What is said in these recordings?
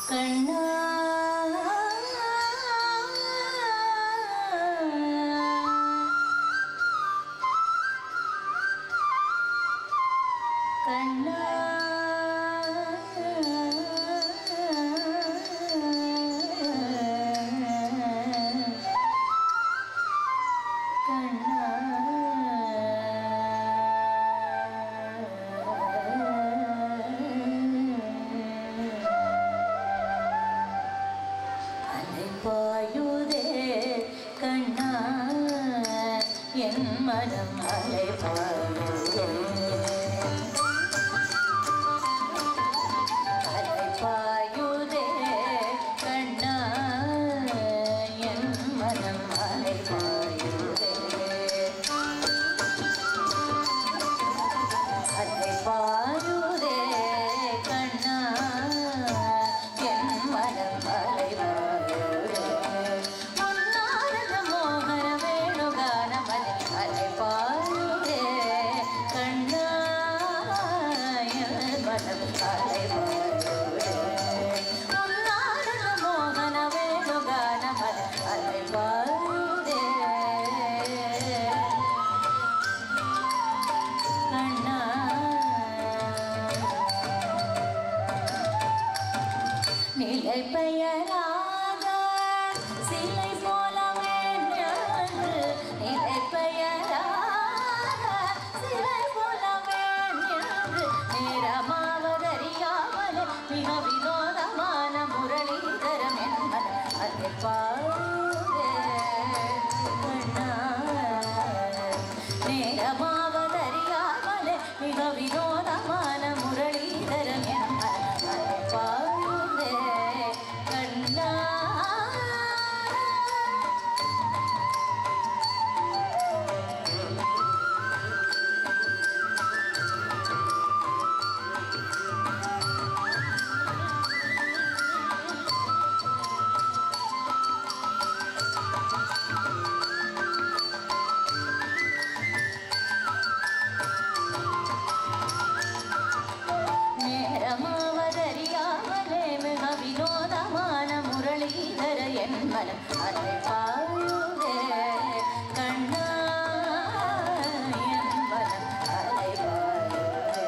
கண்ணா கண்ணா பாயுதே கண்ணா என் மனம் அலை பாயுதே அலை பாயுதே கண்ணா என் மனம் அலை பாயுதே அலை பாயுதே கண்ணா என் மனம் அலை மோகன வேணுகான அலை பாயுதே கண்ணா நிலை பெயராத சிலை போலவே நிலை பெயராத சிலை போலவே நேரமாவதறியாமல் மிக வினோதமான முரளிதரம் என்பது அதை பாருதே கண்ணா நேரமாவதறியாமல் மிக வினோதமான முரளிதரம் என்பது அதை பாருதே கண்ணா நேரமாவதறியாமலே மிக வினோதமான முரளிதர என் மனம் அதை பாயுதே கண்ணா என் மனம் அதை பாயுதே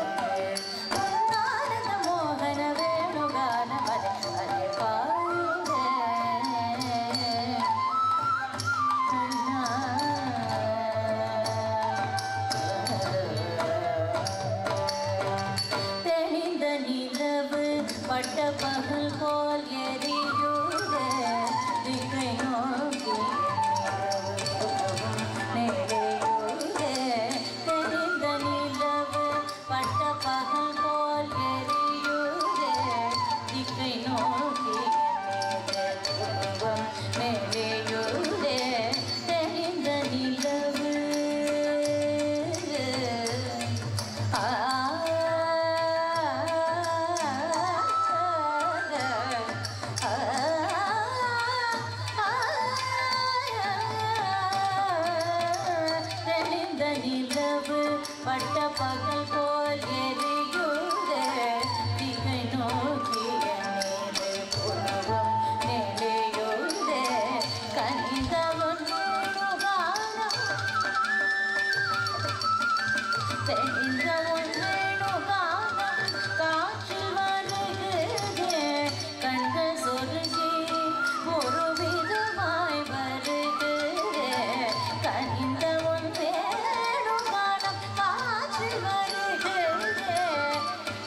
உன்னானந்த மோகன வேணுகான அதை பாயுதே கண்ணா பட்ட பகல் போல் எரியுதே திக்கை நோக்கி நேரையுதே தெரிந்த நிலவு பட்ட பகல் போல் எரியுதே திக்கை நோக்கி நேரையுதே தெரிந்த நிலவு நிலவு பட்ட பகல் போல் எரியுதே திகை நோக்கி நீரை புருவம் நெளியுதே கனிந்தவன் வேணுகானம் தெரிந்தவன் வேணுகானம் காற்றில் வருகிறதே கண்கள் சொருகி ஒரு விதமாய் வருகிறதே கனிந்தவன்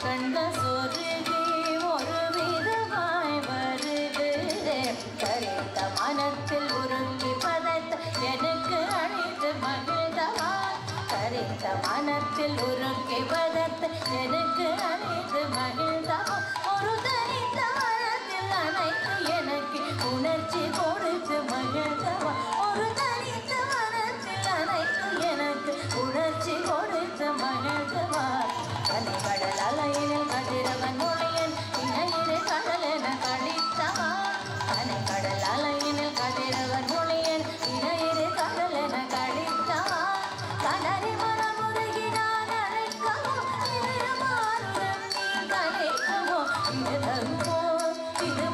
கண்கள் சொருகி ஒரு விதமாய் வருகிறதே கரித்த மனத்தில் உருக்கி பதைத்த எனக்கு அணிந்து மகிழ்ந்தவா கரித்த மனத்தில் உருக்கி பதைத்த எனக்கு அணிந்து மகிழ்ந்தவா ஒரு தனித்த மனத்தில் அனைத்து எனக்கு உணர்ச்சி கொடுத்து மகிழ்ந்தவா ஒரு தனித்த மனத்தில் அனைத்து எனக்கு உணர்ச்சி கொடுத்து மகிழ்ந்தவா கனை கடல் அலையினில் கதிரவன் மொழியன் இணையிரு கடல் என கழித்தவா கனை கடல் அலையினில் கதிரவன் மொழியன் இணையிரு கடல் என கழித்தவா கனரி மரமுருகினான் அழைக்கவோ இது மாறுதம் நீ கலைக்கவோ இது தருமோ இது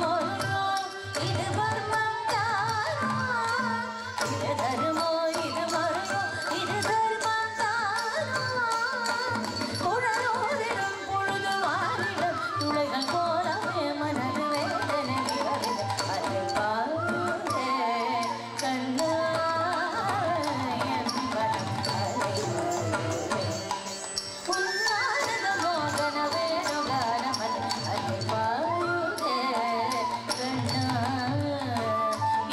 இது பர்மம் தானா இது தருமோ இது மறையோ இது தர்மம் தானா குழலோரிடம் பொழுது வாரிடம் துளைகள் போலவே மனது வேதனை விரவிட அதை பாருதே கண்ணா என் மனம் அலைவாயுதே உன்னானத மோகன வேணுகானமது அதை பாருதே கண்ணா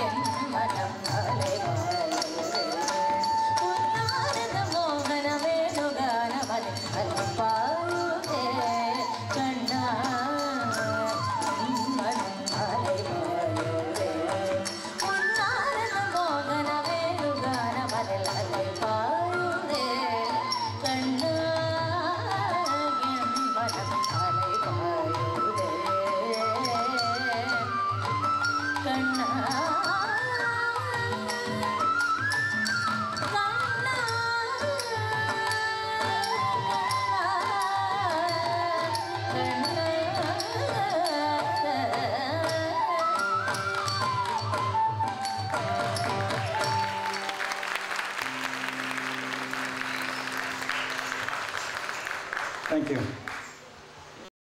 என் மனம் அலைவாயுதே உன்னானத மோகன வேணுகானமது அதை பாருதே கண்ணா என் மனம் அலைவாயுதே உன்னானத மோகன வேணுகானமது அதை பாருதே கண்ணா என் மனம் அலைவாயுதே கண்ணா Thank you.